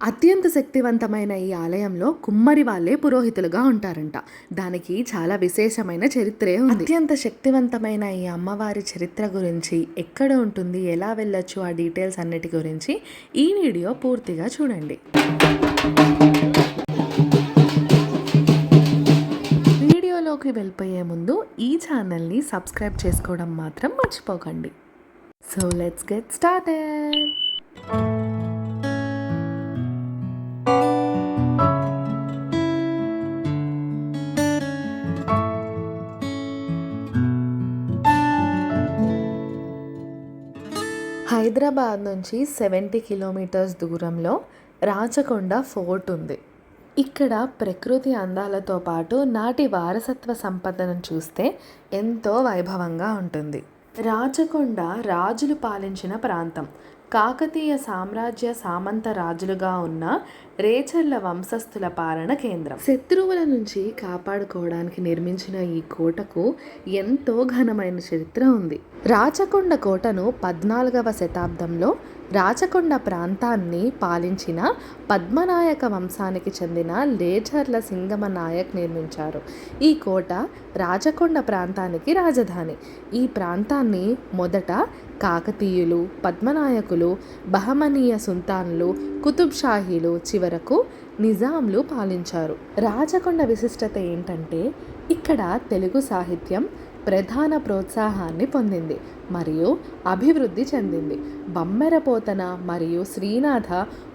అత్యంత శక్తివంతమైన ఈ ఆలయంలో కుమ్మరి వాళ్ళే పురోహితులుగా ఉంటారంట. దానికి చాలా విశేషమైన చరిత్రే ఉంది. అత్యంత శక్తివంతమైన ఈ అమ్మవారి చరిత్ర గురించి, ఎక్కడ ఉంటుంది, ఎలా వెళ్ళొచ్చు, ఆ డీటెయిల్స్ అన్నిటి గురించి ఈ వీడియో పూర్తిగా చూడండి. వీడియోలోకి వెళ్ళిపోయే ముందు ఈ ఛానల్ని సబ్స్క్రైబ్ చేసుకోవడం మాత్రం మర్చిపోకండి. So let's get started. Hyderabad నుంచి 70 కిలోమీటర్స్ దూరంలో రాచకొండ ఫోర్ట్ ఉంది. ఇక్కడ ప్రకృతి అందాలతో పాటు నాటి వారసత్వ సంపదను చూస్తే ఎంతో వైభవంగా ఉంటుంది. రాచకొండ రాజులు పాలించిన ప్రాంతం. కాకతీయ సామ్రాజ్య సామంత రాజులుగా ఉన్న రేచర్ల వంశస్థుల పాలన కేంద్రం. శత్రువుల నుంచి కాపాడుకోవడానికి నిర్మించిన ఈ కోటకు ఎంతో ఘనమైన చరిత్ర ఉంది. రాచకొండ కోటను 14వ శతాబ్దంలో రాచకొండ ప్రాంతాన్ని పాలించిన పద్మనాయక వంశానికి చెందిన లేచర్ల సింగమ నాయక్ నిర్మించారు. ఈ కోట రాచకొండ ప్రాంతానికి రాజధాని. ఈ ప్రాంతాన్ని మొదట కాకతీయులు, పద్మనాయకులు, బహమనీయ సుల్తాన్లు, కుతుబ్ షాహీలు, చివరకు నిజాంలు పాలించారు. రాచకొండ విశిష్టత ఏంటంటే ఇక్కడ తెలుగు సాహిత్యం ప్రధాన ప్రోత్సాహాన్ని పొందింది మరియు అభివృద్ధి చెందింది. బమ్మెరపోతన మరియు శ్రీనాథ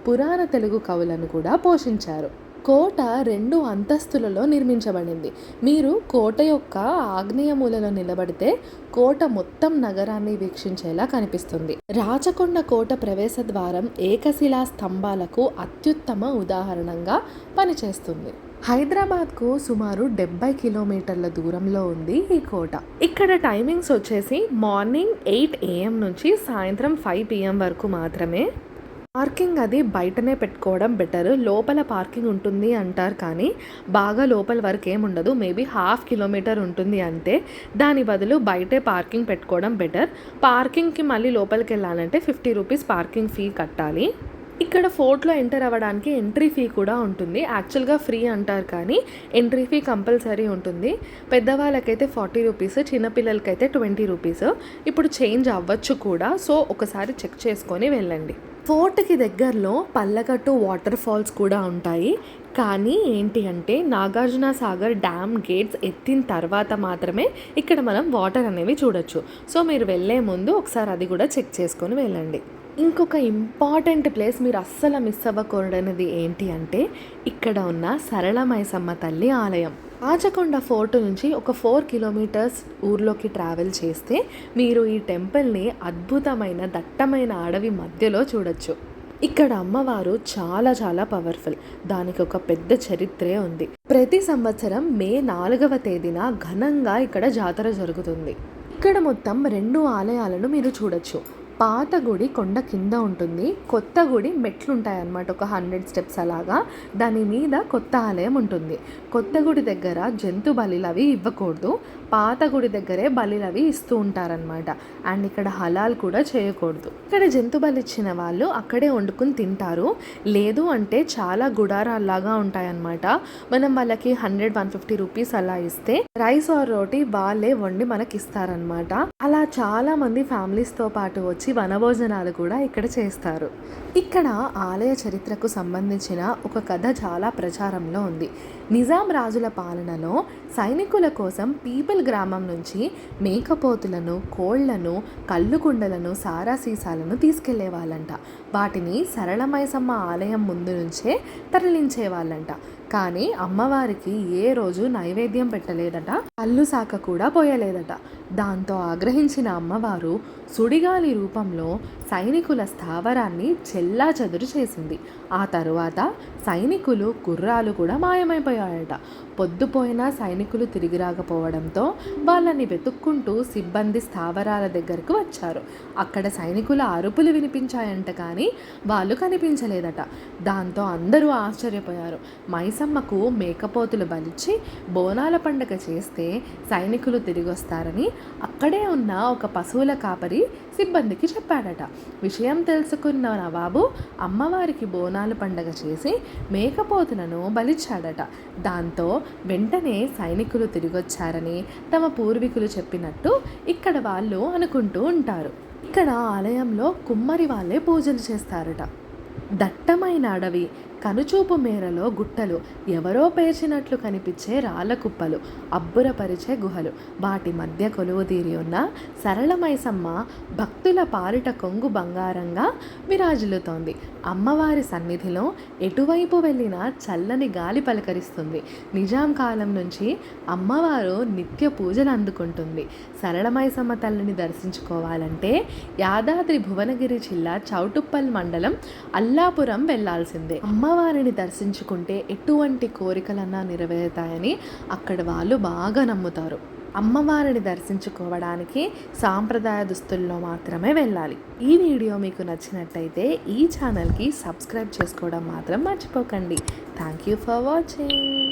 పురాణ తెలుగు కవులను కూడా పోషించారు. కోట 2 అంతస్తులలో నిర్మించబడింది. మీరు కోట యొక్క ఆగ్నేయ మూలలో నిలబడితే కోట మొత్తం నగరాన్ని వీక్షించేలా కనిపిస్తుంది. రాచకొండ కోట ప్రవేశ ద్వారం ఏకశిలా స్తంభాలకు అత్యుత్తమ ఉదాహరణగా పనిచేస్తుంది. హైదరాబాద్కు సుమారు 70 కిలోమీటర్ల దూరంలో ఉంది ఈ కోట. ఇక్కడ టైమింగ్స్ వచ్చేసి మార్నింగ్ 8 AM నుంచి సాయంత్రం 5 PM వరకు మాత్రమే. పార్కింగ్ అది బయటనే పెట్టుకోవడం బెటర్. లోపల పార్కింగ్ ఉంటుంది అంటారు, కానీ బాగా లోపల వరకు ఏముండదు. మేబీ 1/2 కిలోమీటర్ ఉంటుంది అంతే. దాని బదులు బయటే పార్కింగ్ పెట్టుకోవడం బెటర్. పార్కింగ్కి మళ్ళీ లోపలికి వెళ్ళాలంటే 50 రూపీస్ పార్కింగ్ ఫీ కట్టాలి. ఇక్కడ ఫోర్ట్లో ఎంటర్ అవ్వడానికి ఎంట్రీ ఫీ కూడా ఉంటుంది. యాక్చువల్గా ఫ్రీ అంటారు, కానీ ఎంట్రీ ఫీ కంపల్సరీ ఉంటుంది. పెద్దవాళ్ళకైతే 40 రూపీస్, చిన్నపిల్లలకైతే 20 రూపీస్. ఇప్పుడు చేంజ్ అవ్వచ్చు కూడా, సో ఒకసారి చెక్ చేసుకొని వెళ్ళండి. ఫోర్ట్కి దగ్గరలో పల్లకట్టు వాటర్ ఫాల్స్ కూడా ఉంటాయి. కానీ ఏంటి అంటే నాగార్జున సాగర్ డ్యామ్ గేట్స్ ఎత్తిన తర్వాత మాత్రమే ఇక్కడ మనం వాటర్ అనేవి చూడొచ్చు. సో మీరు వెళ్ళే ముందు ఒకసారి అది కూడా చెక్ చేసుకొని వెళ్ళండి. ఇంకొక ఇంపార్టెంట్ ప్లేస్ మీరు అస్సలు మిస్ అవ్వకూడనిది ఏంటి అంటే ఇక్కడ ఉన్న సరళ మైసమ్మ తల్లి ఆలయం. రాచకొండ ఫోర్ట్ నుంచి ఒక 4 కిలోమీటర్స్ ఊర్లోకి ట్రావెల్ చేస్తే మీరు ఈ టెంపుల్ని అద్భుతమైన దట్టమైన అడవి మధ్యలో చూడొచ్చు. ఇక్కడ అమ్మవారు చాలా చాలా పవర్ఫుల్. దానికి ఒక పెద్ద చరిత్రే ఉంది. ప్రతి సంవత్సరం మే 4వ తేదీన ఘనంగా ఇక్కడ జాతర జరుగుతుంది. ఇక్కడ మొత్తం 2 ఆలయాలను మీరు చూడొచ్చు. పాత గుడి కొండ కింద ఉంటుంది, కొత్త గుడి మెట్లు ఉంటాయి అన్నమాట, ఒక 100 స్టెప్స్ అలాగా. దాని మీద కొత్త ఆలయం ఉంటుంది. కొత్త గుడి దగ్గర జంతు బలిలవి ఇవ్వకూడదు, పాత గుడి దగ్గరే బలిలవి ఇస్తూ ఉంటారనమాట. అండ్ ఇక్కడ హలాల్ కూడా చేయకూడదు. ఇక్కడ జంతు బలి ఇచ్చిన వాళ్ళు అక్కడే వండుకుని తింటారు. లేదు అంటే చాలా గుడారాల్లాగా ఉంటాయన్నమాట. మనం వాళ్ళకి 100-150 రూపీస్ అలా ఇస్తే రైస్ ఆర్ రోటీ వాళ్ళే వండి మనకి ఇస్తారనమాట. అలా చాలా మంది ఫ్యామిలీస్తో పాటు వచ్చి వనభోజనాలు కూడా ఇక్కడ చేస్తారు. ఇక్కడ ఆలయ చరిత్రకు సంబంధించిన ఒక కథ చాలా ప్రచారంలో ఉంది. నిజాం రాజుల పాలనలో సైనికుల కోసం పీపుల్ గ్రామం నుంచి మేకపోతులను, కోళ్లను, కల్లుకుండలను, సారా సీసాలను తీసుకెళ్లే వాళ్ళంట. వాటిని సరళ మైసమ్మ ఆలయం ముందు నుంచే తరలించే వాళ్ళంట. కానీ అమ్మవారికి ఏ రోజు నైవేద్యం పెట్టలేదట, కళ్ళు సాక కూడా పోయలేదట. దాంతో ఆగ్రహించిన అమ్మవారు సుడిగాలి రూపంలో సైనికుల స్థావరాన్ని చెల్లాచెదురు చేసింది. ఆ తరువాత సైనికులు, గుర్రాలు కూడా మాయమైపోయాయట. పొద్దుపోయినా సైనికులు తిరిగి రాకపోవడంతో వాళ్ళని వెతుక్కుంటూ సిబ్బంది స్థావరాల దగ్గరకు వచ్చారు. అక్కడ సైనికుల అరుపులు వినిపించాయంట, కానీ వాళ్ళు కనిపించలేదట. దాంతో అందరూ ఆశ్చర్యపోయారు. మైసమ్మకు మేకపోతులు బలిచ్చి బోనాల పండుగ చేస్తే సైనికులు తిరిగి వస్తారని అక్కడే ఉన్న ఒక పశువుల కాపరి వెళ్ళి సిబ్బందికి చెప్పాడట. విషయం తెలుసుకున్న నవాబు అమ్మవారికి బోనాలు పండగ చేసి మేకపోతులను బలిచ్చాడట. దాంతో వెంటనే సైనికులు తిరిగొచ్చారని తమ పూర్వీకులు చెప్పినట్టు ఇక్కడ వాళ్ళు అనుకుంటూ ఉంటారు. ఇక్కడ ఆలయంలో కుమ్మరి వాళ్ళే పూజలు చేస్తారట. దట్టమైన అడవి, కనుచూపు మేరలో గుట్టలు, ఎవరో పేర్చినట్లు కనిపించే రాళ్ళ కుప్పలు, అబ్బురపరిచే గుహలు, వాటి మధ్య కొలువుదీరి ఉన్న సరళ మైసమ్మ భక్తుల పాలిట కొంగు బంగారంగా విరాజిల్లుతోంది. అమ్మవారి సన్నిధిలో ఎటువైపు వెళ్ళినా చల్లని గాలి పలకరిస్తుంది. నిజాం కాలం నుంచి అమ్మవారు నిత్య పూజలు అందుకుంటుంది. సరళ మైసమ్మ తల్లిని దర్శించుకోవాలంటే యాదాద్రి భువనగిరి జిల్లా చౌటుప్పల్ మండలం అల్లాపురం వెళ్లాల్సిందే. అమ్మవారిని దర్శించుకుంటే ఎటువంటి కోరికలన్నా నెరవేరుతాయని అక్కడ వాళ్ళు బాగా నమ్ముతారు. అమ్మవారిని దర్శించుకోవడానికి సాంప్రదాయ దుస్తుల్లో మాత్రమే వెళ్ళాలి. ఈ వీడియో మీకు నచ్చినట్టయితే ఈ ఛానల్కి సబ్స్క్రైబ్ చేసుకోవడం మాత్రం మర్చిపోకండి. Thank you for watching.